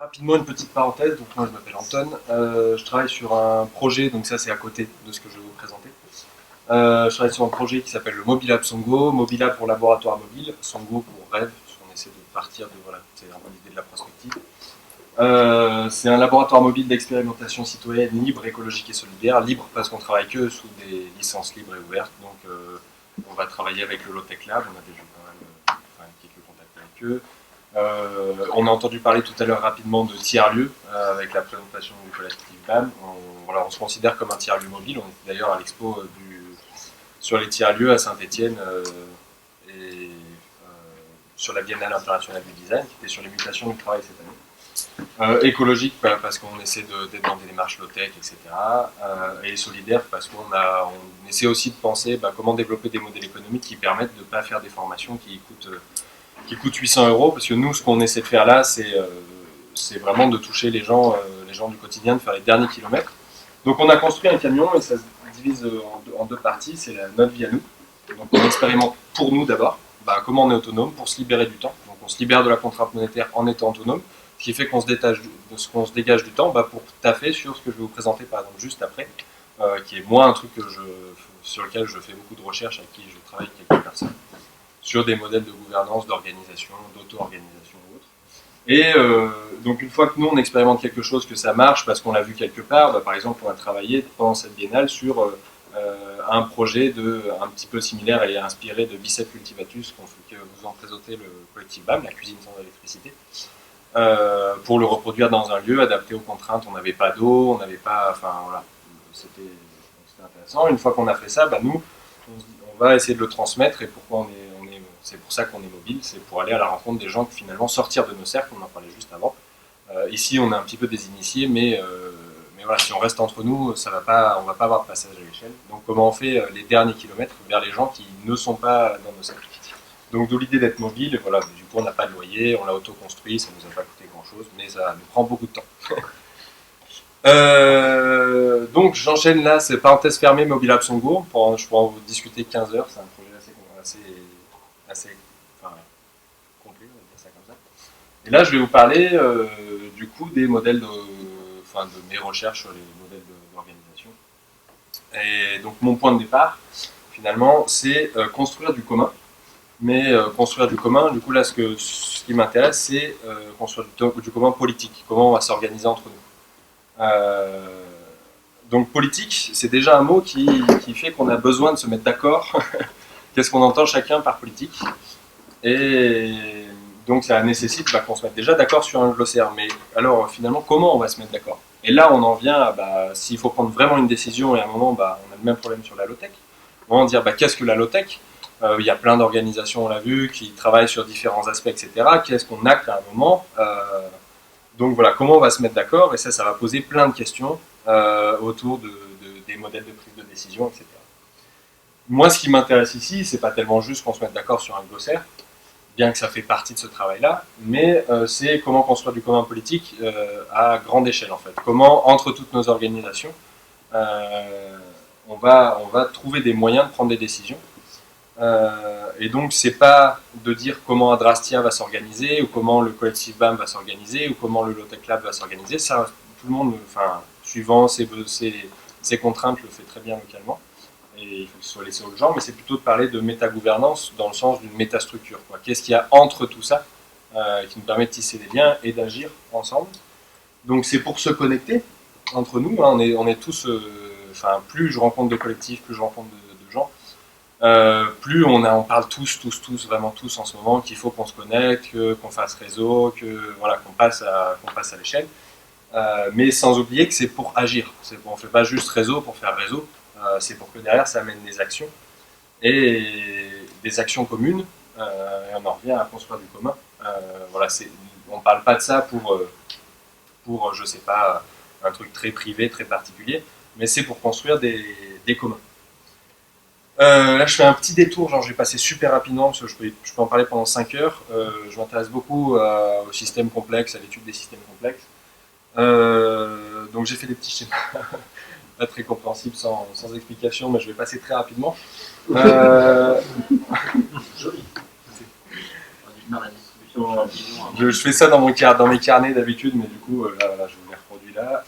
Rapidement, une petite parenthèse. Donc, moi, je m'appelle Anton. Je travaille sur un projet, donc ça, c'est à côté de ce que je vais vous présenter. Je travaille sur un projet qui s'appelle le Mobilab Songo. Mobilab pour laboratoire mobile, Songo pour rêve, parce qu'on essaie de partir de. Voilà, c'est vraiment l'idée de la prospective. C'est un laboratoire mobile d'expérimentation citoyenne libre, écologique et solidaire. Libre parce qu'on travaille que sous des licences libres et ouvertes. Donc, on va travailler avec le Low-Tech Lab. On a déjà pas mal, quelques contacts avec eux. On a entendu parler tout à l'heure rapidement de tiers-lieux avec la présentation du collectif BAM. On se considère comme un tiers-lieu mobile. On était d'ailleurs à l'expo sur les tiers-lieux à Saint-Étienne et sur la Biennale internationale du design qui était sur les mutations du travail cette année. Écologique parce qu'on essaie d'être dans des démarches low-tech, etc. Et solidaire parce qu'on essaie aussi de penser comment développer des modèles économiques qui permettent de ne pas faire des formations qui coûtent 800 euros, parce que nous, ce qu'on essaie de faire là, c'est vraiment de toucher les gens du quotidien, de faire les derniers kilomètres. Donc on a construit un camion et ça se divise en deux parties, c'est notre vie à nous. Donc on expérimente pour nous d'abord, comment on est autonome, pour se libérer du temps. Donc on se libère de la contrainte monétaire en étant autonome, ce qui fait qu'on se dégage du temps pour taffer sur ce que je vais vous présenter par exemple juste après, qui est moi un truc sur lequel je fais beaucoup de recherches, avec qui je travaille avec quelques personnes, sur des modèles de gouvernance, d'organisation, d'auto-organisation ou autre. Et donc une fois que nous on expérimente quelque chose, que ça marche parce qu'on l'a vu quelque part, par exemple on a travaillé pendant cette biennale sur un projet un petit peu similaire et inspiré de Bicep Cultivatus, que vous en présentez le collectif BAM, la cuisine sans électricité, pour le reproduire dans un lieu adapté aux contraintes. On n'avait pas d'eau, on n'avait pas, enfin voilà, c'était intéressant. Une fois qu'on a fait ça, nous on va essayer de le transmettre. Et pourquoi c'est pour ça qu'on est mobile, c'est pour aller à la rencontre des gens, finalement sortir de nos cercles, on en parlait juste avant. Ici on a un petit peu des initiés, mais voilà, si on reste entre nous, on va pas avoir de passage à l'échelle. Donc comment on fait les derniers kilomètres vers les gens qui ne sont pas dans nos cercles. Donc d'où l'idée d'être mobile. Voilà, du coup on n'a pas de loyer, on l'a auto-construit, ça nous a pas coûté grand chose, mais ça nous prend beaucoup de temps. Donc j'enchaîne là, c'est parenthèse fermée, Mobilab Songo, je pourrais en vous discuter 15 heures, c'est un projet assez complet, on va dire ça comme ça. Et là je vais vous parler du coup des modèles de mes recherches sur les modèles d'organisation. Et donc mon point de départ, finalement, c'est construire du commun. Mais construire du commun, du coup là ce qui m'intéresse, c'est construire du commun politique, comment on va s'organiser entre nous. Donc politique, c'est déjà un mot qui fait qu'on a besoin de se mettre d'accord. Qu'est-ce qu'on entend chacun par politique? Et donc ça nécessite qu'on se mette déjà d'accord sur un glossaire. Mais alors finalement, comment on va se mettre d'accord? Et là, on en vient à s'il faut prendre vraiment une décision, et à un moment, on a le même problème sur la low-tech. On va dire qu'est-ce que la low-tech? Il y a plein d'organisations, on l'a vu, qui travaillent sur différents aspects, etc. Qu'est-ce qu'on acte à un moment? Donc voilà, comment on va se mettre d'accord? Et ça va poser plein de questions autour des modèles de prise de décision, etc. Moi, ce qui m'intéresse ici, c'est pas tellement juste qu'on se mette d'accord sur un glossaire, bien que ça fait partie de ce travail-là, mais c'est comment construire du commun politique à grande échelle, en fait. Comment, entre toutes nos organisations, on va trouver des moyens de prendre des décisions. Et donc, c'est pas de dire comment Adrastia va s'organiser, ou comment le collectif BAM va s'organiser, ou comment le Low-Tech Lab va s'organiser. Ça, tout le monde, suivant ses contraintes, le fait très bien localement. Et il faut que ce soit laissé aux gens, mais c'est plutôt de parler de métagouvernance dans le sens d'une métastructure. Qu'est-ce qu'il y a entre tout ça qui nous permet de tisser des liens et d'agir ensemble. Donc c'est pour se connecter entre nous. On est tous, plus je rencontre de collectifs, plus je rencontre de gens, plus on parle tous, vraiment tous en ce moment, qu'il faut qu'on se connecte, qu'on fasse réseau, qu'on passe à l'échelle. Mais sans oublier que c'est pour agir. On ne fait pas juste réseau pour faire réseau. C'est pour que derrière ça amène des actions et des actions communes, et on en revient à construire du commun. On ne parle pas de ça pour je sais pas, un truc très privé, très particulier, mais c'est pour construire des communs. Là je fais un petit détour, je vais passer super rapidement parce que je peux en parler pendant 5 heures. Je m'intéresse beaucoup aux systèmes complexes, à l'étude des systèmes complexes. Donc j'ai fait des petits schémas pas très compréhensible sans explication, mais je vais passer très rapidement. Joli. je fais ça dans mes carnets d'habitude, mais du coup, là, voilà, je vous les reproduis là.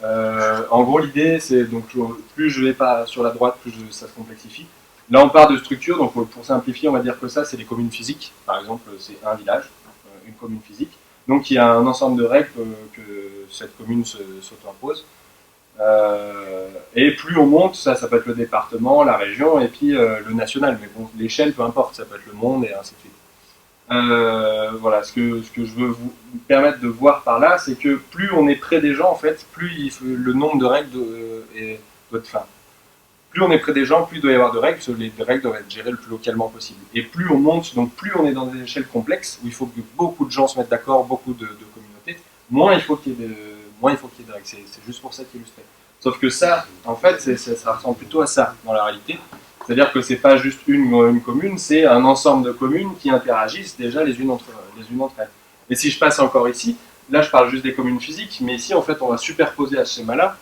En gros, l'idée, c'est donc plus je vais pas sur la droite, plus ça se complexifie. Là, on part de structure, donc pour simplifier, on va dire que ça, c'est les communes physiques. Par exemple, c'est un village, une commune physique. Donc, il y a un ensemble de règles que cette commune s'auto-impose. Et plus on monte, ça peut être le département, la région, et puis le national. Mais bon, l'échelle, peu importe, ça peut être le monde, et ainsi de suite. Voilà, ce que je veux vous permettre de voir par là, c'est que plus on est près des gens, en fait, le nombre de règles doit être fin. Plus on est près des gens, plus il doit y avoir de règles, parce que les règles doivent être gérées le plus localement possible. Et plus on monte, donc plus on est dans des échelles complexes, où il faut que beaucoup de gens se mettent d'accord, beaucoup de communautés, moins il faut qu'il y ait de règles. C'est juste pour ça qu'illustrer. Sauf que ça, en fait, ça ressemble plutôt à ça, dans la réalité. C'est-à-dire que c'est pas juste une commune, c'est un ensemble de communes qui interagissent déjà les unes entre elles. Et si je passe encore ici, là je parle juste des communes physiques, mais ici en fait on va superposer à ce schéma-là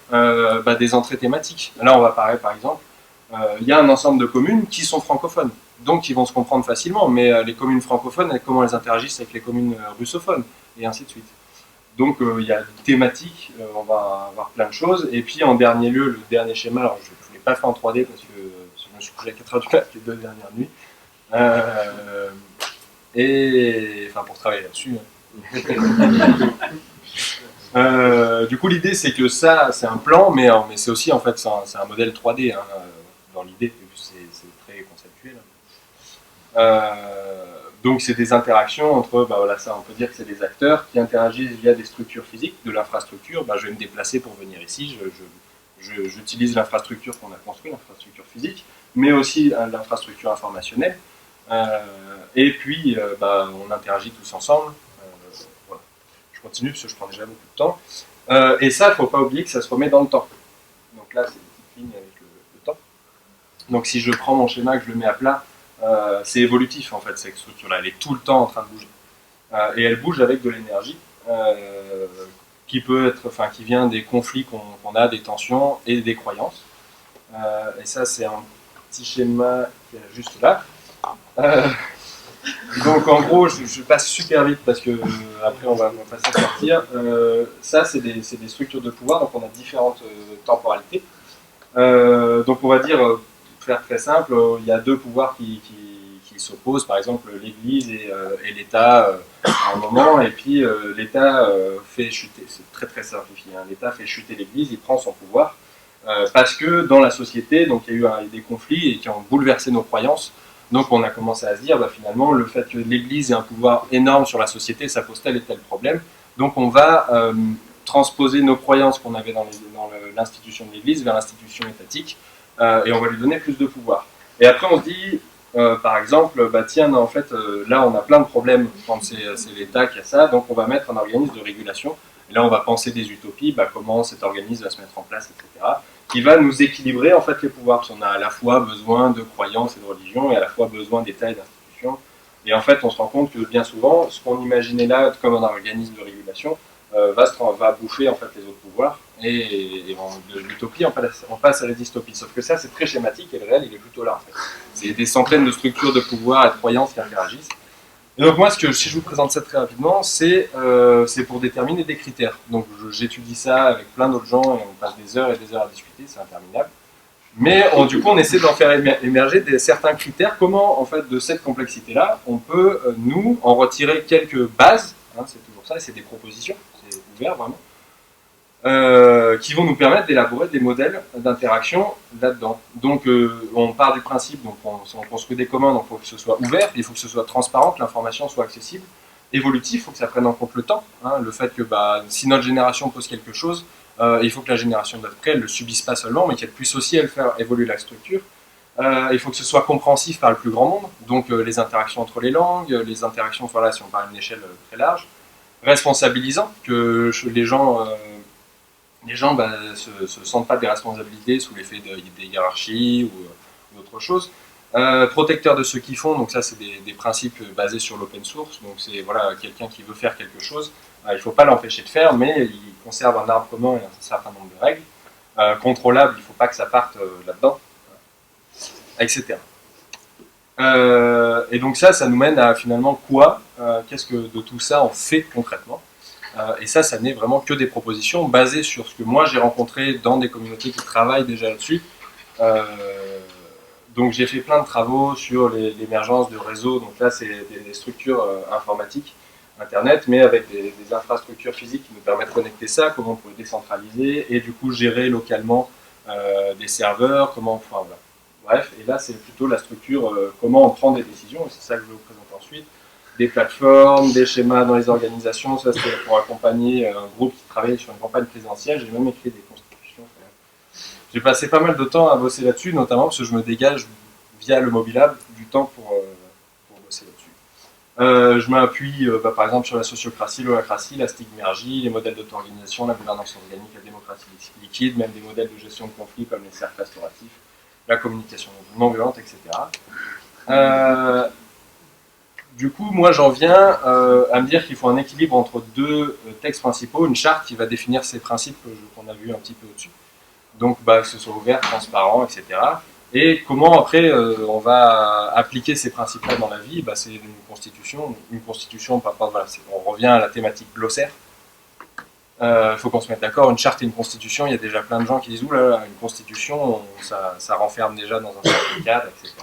des entrées thématiques. Là on va parler par exemple, il y a un ensemble de communes qui sont francophones, donc qui vont se comprendre facilement, mais les communes francophones, comment elles interagissent avec les communes russophones, et ainsi de suite. Donc il y a des thématiques, on va avoir plein de choses, et puis en dernier lieu, le dernier schéma, alors je ne l'ai pas fait en 3D parce que je me suis couché à 4 heures du matin les 2 dernières nuits, et enfin pour travailler là-dessus. Du coup l'idée c'est que ça c'est un plan, mais c'est aussi en fait c'est un modèle 3D hein, dans l'idée, c'est très conceptuel. Donc c'est des interactions entre, voilà, ça on peut dire que c'est des acteurs qui interagissent via des structures physiques, de l'infrastructure. Je vais me déplacer pour venir ici, j'utilise l'infrastructure qu'on a construite, l'infrastructure physique, mais aussi l'infrastructure informationnelle. Et puis on interagit tous ensemble. Voilà. Je continue parce que je prends déjà beaucoup de temps. Et ça, il ne faut pas oublier que ça se remet dans le temps. Donc là, c'est une petite ligne avec le temps. Donc si je prends mon schéma, que je le mets à plat, c'est évolutif en fait, cette structure-là, elle est tout le temps en train de bouger. Et elle bouge avec de l'énergie qui vient des conflits qu'on a, des tensions et des croyances. Et ça, c'est un petit schéma qui est juste là. Donc en gros, je passe super vite parce que après on va pas s'en sortir. Ça, c'est des structures de pouvoir, donc on a différentes temporalités. Donc on va dire, faire très simple, il y a deux pouvoirs qui s'opposent, par exemple l'Église et l'État à un moment, et puis l'État fait chuter, c'est très très simplifié, hein, l'État fait chuter l'Église, il prend son pouvoir, parce que dans la société, donc il y a eu des conflits et qui ont bouleversé nos croyances. Donc on a commencé à se dire, finalement, le fait que l'Église ait un pouvoir énorme sur la société, ça pose tel et tel problème. Donc on va transposer nos croyances qu'on avait dans l'institution de l'Église vers l'institution étatique, et on va lui donner plus de pouvoir. Et après on se dit, par exemple, tiens, non, en fait, là on a plein de problèmes quand c'est l'État qui a ça, donc on va mettre un organisme de régulation. Et là on va penser des utopies, comment cet organisme va se mettre en place, etc., qui va nous équilibrer en fait les pouvoirs, parce qu'on a à la fois besoin de croyances et de religion, et à la fois besoin d'État et d'institutions. Et en fait, on se rend compte que bien souvent, ce qu'on imaginait là comme un organisme de régulation va bouffer en fait les autres pouvoirs, et de l'utopie on passe à la dystopie. Sauf que ça, c'est très schématique, et le réel, il est plutôt là en fait. C'est des centaines de structures de pouvoir et de croyances qui interagissent. Et donc moi, si je vous présente ça très rapidement, c'est pour déterminer des critères. Donc j'étudie ça avec plein d'autres gens et on passe des heures et des heures à discuter, c'est interminable. Mais du coup, on essaie d'en faire émerger certains critères. Comment, en fait, de cette complexité-là, on peut, nous, en retirer quelques bases, hein, c'est toujours ça, et c'est des propositions, c'est ouvert vraiment, qui vont nous permettre d'élaborer des modèles d'interaction là-dedans. Donc on part du principe, donc on construit des commandes, donc il faut que ce soit ouvert, il faut que ce soit transparent, que l'information soit accessible, évolutif, il faut que ça prenne en compte le temps, hein, le fait que si notre génération pose quelque chose, il faut que la génération d'après, elle ne le subisse pas seulement, mais qu'elle puisse aussi elle faire évoluer la structure. Il faut que ce soit compréhensif par le plus grand nombre, donc les interactions entre les langues, les interactions, voilà, si on parle d'une échelle très large, responsabilisant, que les gens se sentent pas des responsabilités sous l'effet des hiérarchies ou d'autres choses. Protecteur de ceux qui font, donc ça c'est des principes basés sur l'open source, donc c'est voilà, quelqu'un qui veut faire quelque chose, il ne faut pas l'empêcher de faire, mais il conserve un arbre commun et un certain nombre de règles. Contrôlable, il ne faut pas que ça parte là-dedans, etc. Et donc ça nous mène à finalement quoi, qu'est-ce que de tout ça on fait concrètement. Et ça n'est vraiment que des propositions basées sur ce que moi j'ai rencontré dans des communautés qui travaillent déjà là-dessus. Euh, donc j'ai fait plein de travaux sur l'émergence de réseaux, donc là c'est des structures informatiques, Internet, mais avec des infrastructures physiques qui nous permettent de connecter ça, comment on peut décentraliser et du coup gérer localement des serveurs, comment, enfin voilà. Bref, et là c'est plutôt la structure, comment on prend des décisions, et c'est ça que je vais vous présenter ensuite. Des plateformes, des schémas dans les organisations, ça c'était pour accompagner un groupe qui travaillait sur une campagne présidentielle, j'ai même écrit des constitutions. J'ai passé pas mal de temps à bosser là-dessus, notamment parce que je me dégage via le Mobilab du temps pour bosser là-dessus. Je m'appuie par exemple sur la sociocratie, l'holacratie, la stigmergie, les modèles d'auto-organisation, la gouvernance organique, la démocratie liquide, même des modèles de gestion de conflits comme les cercles restauratifs, la communication non violente, etc. Du coup, moi j'en viens à me dire qu'il faut un équilibre entre deux textes principaux, une charte qui va définir ces principes qu'on a vu un petit peu au-dessus. Donc que ce soit ouvert, transparent, etc. Et comment après on va appliquer ces principes-là dans la vie, c'est une constitution. Une constitution, voilà, on revient à la thématique glossaire. Il faut qu'on se mette d'accord, une charte et une constitution, il y a déjà plein de gens qui disent oulala, une constitution, ça renferme déjà dans un certain cadre, etc.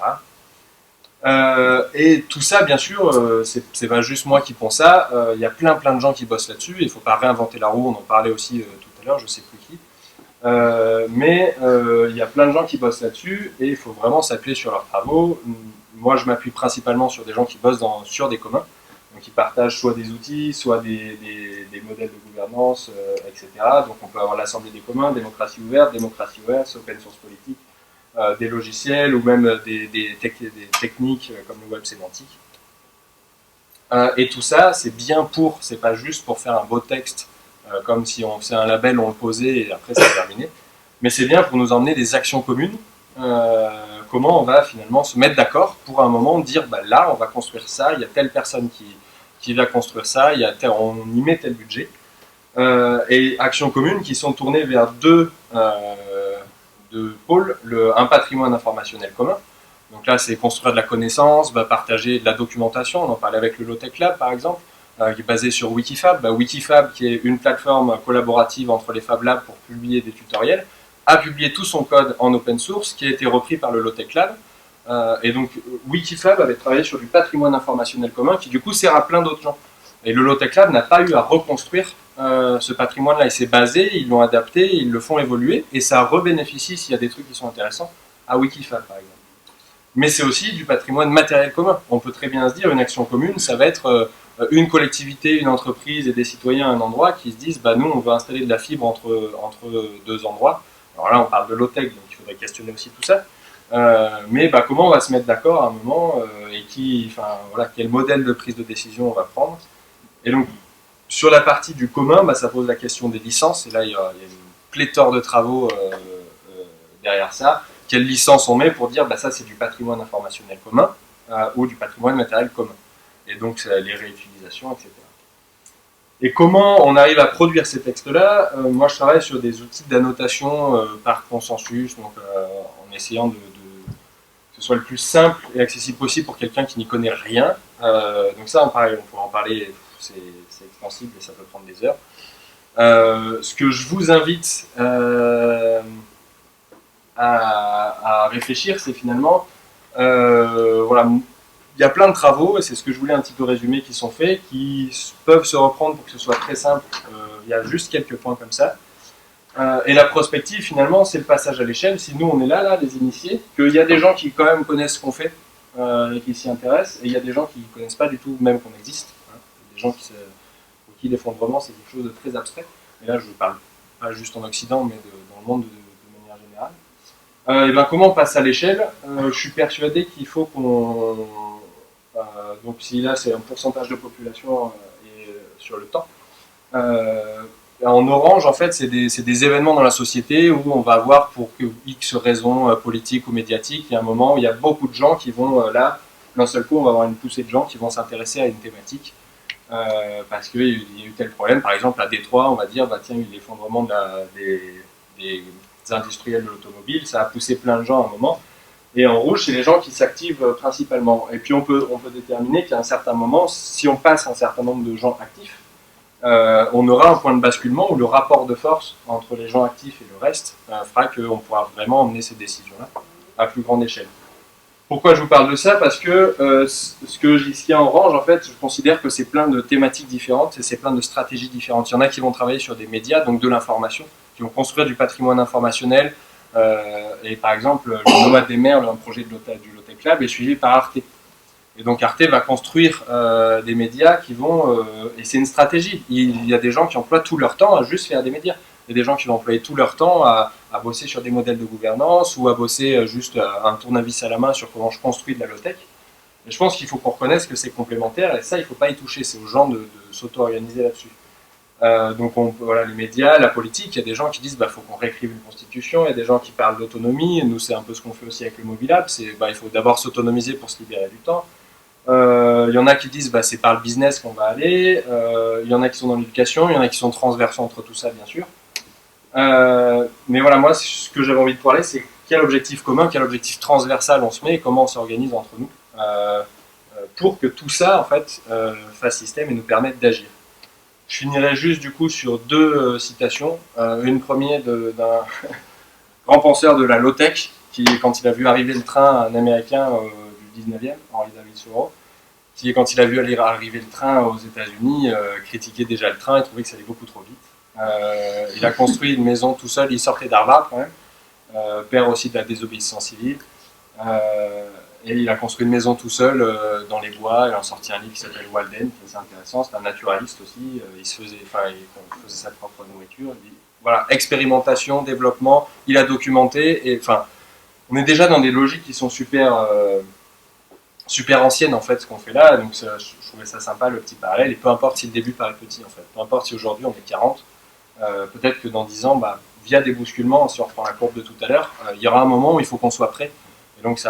Et tout ça, bien sûr, c'est pas juste moi qui pense ça, il y a plein de gens qui bossent là-dessus, il ne faut pas réinventer la roue, on en parlait aussi tout à l'heure, je ne sais plus qui. Mais il y a plein de gens qui bossent là-dessus et il faut vraiment s'appuyer sur leurs travaux. Moi, je m'appuie principalement sur des gens qui bossent sur des communs, donc qui partagent soit des outils, soit des modèles de gouvernance, etc. Donc on peut avoir l'Assemblée des communs, démocratie ouverte, open source politique, des logiciels ou même des techniques comme le web sémantique. Et tout ça, c'est bien c'est pas juste pour faire un beau texte comme si on faisait un label, on le posait et après c'est terminé. Mais c'est bien pour nous emmener des actions communes. Comment on va finalement se mettre d'accord pour un moment dire là on va construire ça, il y a telle personne qui va construire ça, on y met tel budget. Et actions communes qui sont tournées vers deux pôles, un patrimoine informationnel commun. Donc là c'est construire de la connaissance, partager de la documentation, on en parlait avec le Low-Tech Lab par exemple, qui est basé sur Wikifab. Wikifab, qui est une plateforme collaborative entre les Fab Labs pour publier des tutoriels, a publié tout son code en open source, qui a été repris par le Low-Tech Lab. Et donc Wikifab avait travaillé sur du patrimoine informationnel commun, qui du coup sert à plein d'autres gens. Et le Low-Tech Lab n'a pas eu à reconstruire ce patrimoine-là. Il s'est basé, ils l'ont adapté, ils le font évoluer, et ça rebénéficie, s'il y a des trucs qui sont intéressants, à Wikifab par exemple. Mais c'est aussi du patrimoine matériel commun. On peut très bien se dire, une action commune, ça va être une collectivité, une entreprise et des citoyens à un endroit qui se disent nous on veut installer de la fibre entre deux endroits. Alors là on parle de low-tech, donc il faudrait questionner aussi tout ça. Mais comment on va se mettre d'accord à un moment et quel modèle de prise de décision on va prendre. Et donc sur la partie du commun, ça pose la question des licences, et là il y a une pléthore de travaux derrière ça. Quelle licence on met pour dire ça c'est du patrimoine informationnel commun ou du patrimoine matériel commun. Et donc les réutilisations, etc. Et comment on arrive à produire ces textes-là moi je travaille sur des outils d'annotation par consensus, donc en essayant que ce soit le plus simple et accessible possible pour quelqu'un qui n'y connaît rien. Donc ça, on pourra en parler, c'est extensible et ça peut prendre des heures. Ce que je vous invite à réfléchir, c'est finalement, il y a plein de travaux, et c'est ce que je voulais un petit peu résumer, qui sont faits, qui peuvent se reprendre pour que ce soit très simple. Il y a juste quelques points comme ça. Et la prospective, finalement, c'est le passage à l'échelle. Si nous, on est là, les initiés, qu'il y a des gens qui, quand même, connaissent ce qu'on fait et qui s'y intéressent, et il y a des gens qui ne connaissent pas du tout, même qu'on existe. Des gens pour qui l'effondrement, c'est quelque chose de très abstrait. Et là, je ne parle pas juste en Occident, mais dans le monde de manière générale. Comment on passe à l'échelle Je suis persuadé qu'il faut qu'on... donc si là, c'est un pourcentage de population et sur le temps. En orange, en fait, c'est des événements dans la société où on va avoir, pour X raisons politiques ou médiatiques, il y a un moment où il y a beaucoup de gens qui vont, d'un seul coup, on va avoir une poussée de gens qui vont s'intéresser à une thématique parce qu'il y a eu tel problème. Par exemple, à Détroit, on va dire, tiens, il y a eu l'effondrement des industriels de l'automobile, ça a poussé plein de gens à un moment. Et en rouge, c'est les gens qui s'activent principalement. Et puis on peut déterminer qu'à un certain moment, si on passe un certain nombre de gens actifs, on aura un point de basculement où le rapport de force entre les gens actifs et le reste fera qu'on pourra vraiment emmener ces décisions-là à plus grande échelle. Pourquoi je vous parle de ça? Parce que ce que j'y en orange, en fait, je considère que c'est plein de thématiques différentes et c'est plein de stratégies différentes. Il y en a qui vont travailler sur des médias, donc de l'information, qui vont construire du patrimoine informationnel. Et par exemple, le Nomade des Mers, un projet du Lotte Lab, est suivi par Arte. Et donc Arte va construire des médias qui vont... et c'est une stratégie. Il y a des gens qui emploient tout leur temps à juste faire des médias. Il y a des gens qui vont employer tout leur temps à bosser sur des modèles de gouvernance ou à bosser juste un tournevis à la main sur comment je construis de la low-tech. Mais je pense qu'il faut qu'on reconnaisse que c'est complémentaire et ça, il ne faut pas y toucher. C'est aux gens de s'auto-organiser là-dessus. Donc voilà, les médias, la politique, il y a des gens qui disent qu'il faut qu'on réécrive une constitution, il y a des gens qui parlent d'autonomie, nous c'est un peu ce qu'on fait aussi avec le Mobilab, il faut d'abord s'autonomiser pour se libérer du temps. Il y en a qui disent c'est par le business qu'on va aller, il y en a qui sont dans l'éducation, il y en a qui sont transversaux entre tout ça bien sûr. Mais voilà, moi ce que j'avais envie de parler c'est quel objectif commun, quel objectif transversal on se met et comment on s'organise entre nous pour que tout ça en fait fasse système et nous permette d'agir. Je finirai juste du coup sur deux citations. Une première d'un grand penseur de la low-tech qui, quand il a vu arriver le train, un américain du 19e, Henry David Thoreau, qui, quand il a vu arriver le train aux États-Unis, critiquait déjà le train et trouvait que ça allait beaucoup trop vite. Il a construit une maison tout seul, il sortait d'Harvard quand même, père aussi de la désobéissance civile. Et il a construit une maison tout seul dans les bois. Il a sorti un livre qui s'appelle Walden, qui est assez intéressant. C'est un naturaliste aussi. Il faisait sa propre nourriture. Voilà, expérimentation, développement. Il a documenté. Et enfin, on est déjà dans des logiques qui sont super anciennes en fait, ce qu'on fait là. Donc je trouvais ça sympa le petit parallèle. Et peu importe si le début paraît petit en fait. Peu importe si aujourd'hui on est 40. Peut-être que dans 10 ans, via des bousculements, si on reprend la courbe de tout à l'heure, il y aura un moment où il faut qu'on soit prêt. Et donc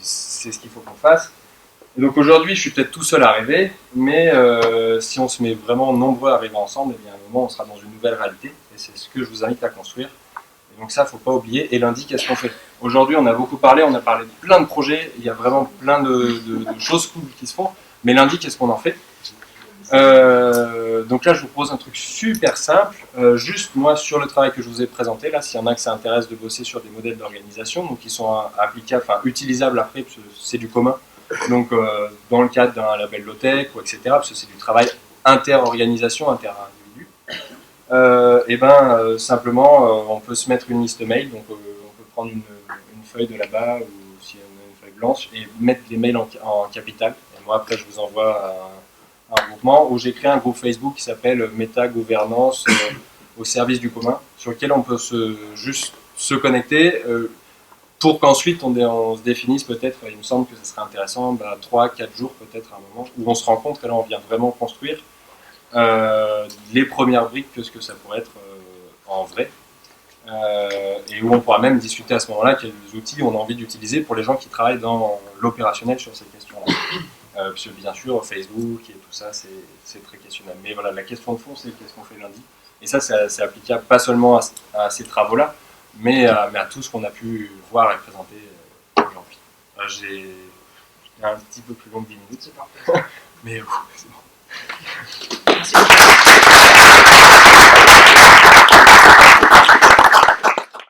c'est ce qu'il faut qu'on fasse. Et donc aujourd'hui, je suis peut-être tout seul à rêver, mais si on se met vraiment nombreux à rêver ensemble, eh bien, à un moment, on sera dans une nouvelle réalité. Et c'est ce que je vous invite à construire. Et donc ça, il ne faut pas oublier. Et lundi, qu'est-ce qu'on fait? Aujourd'hui, on a beaucoup parlé, on a parlé de plein de projets. Il y a vraiment plein de choses cool qui se font. Mais lundi, qu'est-ce qu'on en fait? Donc là, je vous propose un truc super simple. Juste, moi, sur le travail que je vous ai présenté, là, s'il y en a que ça intéresse de bosser sur des modèles d'organisation, donc qui sont applicables, enfin, utilisables après, parce que c'est du commun. Donc, dans le cadre d'un label low-tech, ou etc., parce que c'est du travail inter-organisation, inter-individu. Simplement, on peut se mettre une liste mail, donc on peut prendre une feuille de là-bas, ou si on a une feuille blanche, et mettre les mails en capital. Et moi, après, je vous envoie un groupement où j'ai créé un groupe Facebook qui s'appelle Méta-Gouvernance au service du commun, sur lequel on peut juste se connecter pour qu'ensuite on se définisse peut-être, il me semble que ce serait intéressant, 3-4 jours peut-être à un moment, où on se rend compte que là on vient vraiment construire les premières briques que ce que ça pourrait être en vrai. Et où on pourra même discuter à ce moment-là quels outils on a envie d'utiliser pour les gens qui travaillent dans l'opérationnel sur ces questions-là. Parce que bien sûr, Facebook et tout ça, c'est très questionnable. Mais voilà, la question de fond, c'est qu'est-ce qu'on fait lundi. Et ça, c'est applicable pas seulement à ces travaux-là, mais à tout ce qu'on a pu voir et présenter aujourd'hui. J'ai un petit peu plus long que 10 minutes, c'est parfait. Mais c'est bon. Merci.